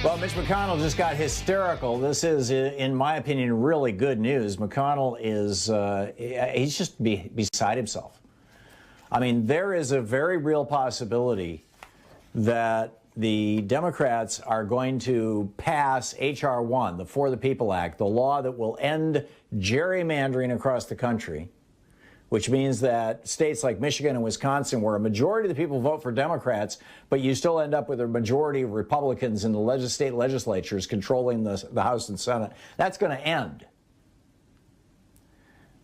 Well, Mitch McConnell just got hysterical. This is, in my opinion, really good news. McConnell is, he's just beside himself. I mean, there is a very real possibility that the Democrats are going to pass H.R. 1, the For the People Act, the law that will end gerrymandering across the country, which means that states like Michigan and Wisconsin, where a majority of the people vote for Democrats, but you still end up with a majority of Republicans in the state legislatures controlling the House and Senate, that's going to end.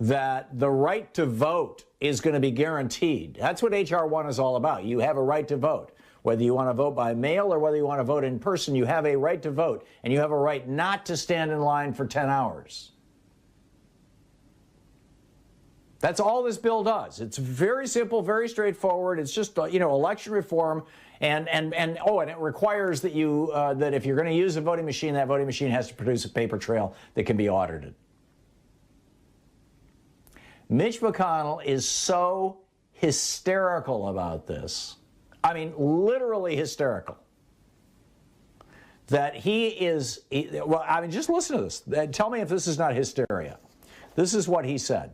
That the right to vote is going to be guaranteed. That's what H.R. 1 is all about. You have a right to vote. Whether you want to vote by mail or whether you want to vote in person, you have a right to vote, and you have a right not to stand in line for 10 hours. That's all this bill does. It's very simple, very straightforward. It's just, election reform. And it requires that that if you're going to use a voting machine, that voting machine has to produce a paper trail that can be audited. Mitch McConnell is so hysterical about this. I mean, literally hysterical. That just listen to this. Tell me if this is not hysteria. This is what he said.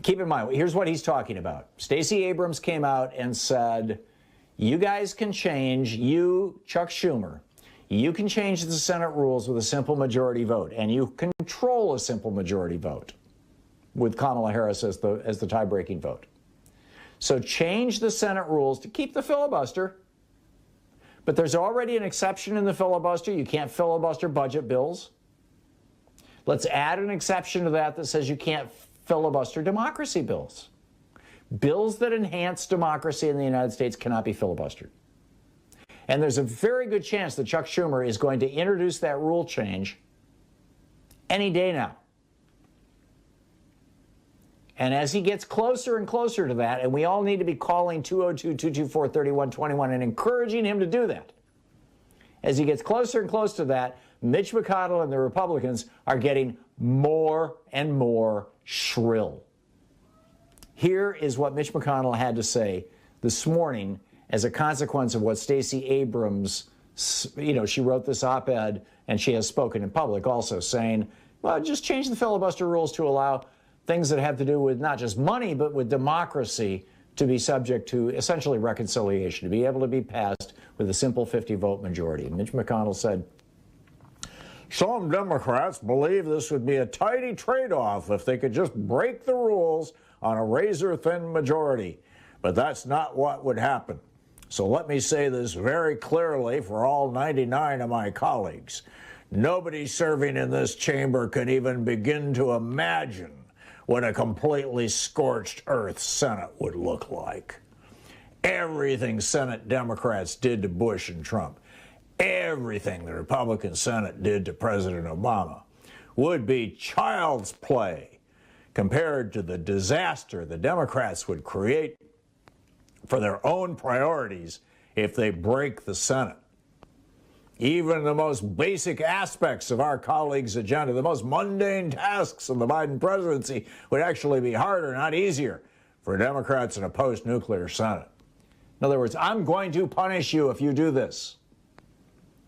Keep in mind, here's what he's talking about. Stacey Abrams came out and said, you guys can change, Chuck Schumer, you can change the Senate rules with a simple majority vote, and you control a simple majority vote with Kamala Harris as the tie-breaking vote. So change the Senate rules to keep the filibuster. But there's already an exception in the filibuster. You can't filibuster budget bills. Let's add an exception to that says you can't filibuster democracy bills. Bills that enhance democracy in the United States cannot be filibustered. And there's a very good chance that Chuck Schumer is going to introduce that rule change any day now. And as he gets closer and closer to that, and we all need to be calling 202-224-3121 and encouraging him to do that. As he gets closer and closer to that, Mitch McConnell and the Republicans are getting more and more shrill. Here is what Mitch McConnell had to say this morning as a consequence of what Stacey Abrams, she wrote this op-ed and she has spoken in public also saying, well, just change the filibuster rules to allow things that have to do with not just money, but with democracy to be subject to essentially reconciliation, to be able to be passed with a simple 50-vote majority. And Mitch McConnell said, some Democrats believe this would be a tidy trade-off if they could just break the rules on a razor-thin majority. But that's not what would happen. So let me say this very clearly for all 99 of my colleagues. Nobody serving in this chamber could even begin to imagine what a completely scorched earth Senate would look like. Everything Senate Democrats did to Bush and Trump, everything the Republican Senate did to President Obama would be child's play compared to the disaster the Democrats would create for their own priorities if they break the Senate. Even the most basic aspects of our colleagues' agenda, the most mundane tasks of the Biden presidency, would actually be harder, not easier, for Democrats in a post-nuclear Senate. In other words, I'm going to punish you if you do this.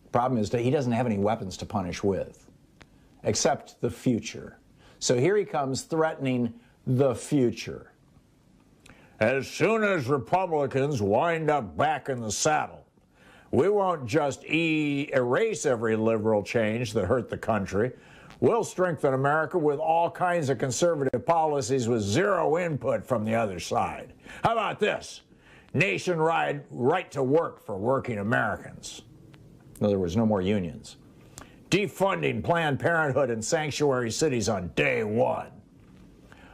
The problem is that he doesn't have any weapons to punish with, except the future. So here he comes threatening the future. As soon as Republicans wind up back in the saddle, we won't just erase every liberal change that hurt the country. We'll strengthen America with all kinds of conservative policies with zero input from the other side. How about this? Nationwide right to work for working Americans. In other words, no more unions. Defunding Planned Parenthood and sanctuary cities on day one.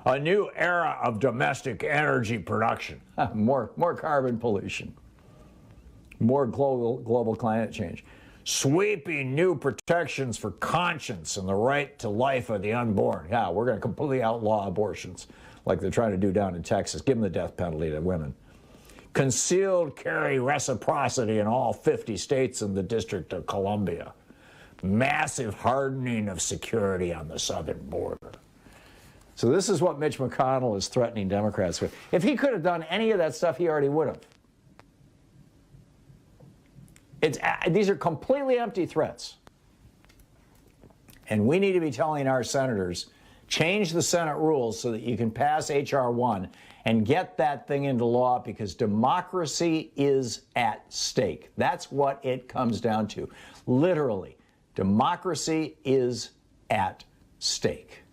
A new era of domestic energy production. More carbon pollution. More global climate change. Sweeping new protections for conscience and the right to life of the unborn. Yeah, we're going to completely outlaw abortions. like they're trying to do down in Texas. Give them the death penalty to women. Concealed carry reciprocity in all 50 states and the District of Columbia. Massive hardening of security on the southern border. So this is what Mitch McConnell is threatening Democrats with. If he could have done any of that stuff, he already would have. These are completely empty threats. And we need to be telling our senators, change the Senate rules so that you can pass H.R. 1 and get that thing into law, because democracy is at stake. That's what it comes down to. Literally, democracy is at stake.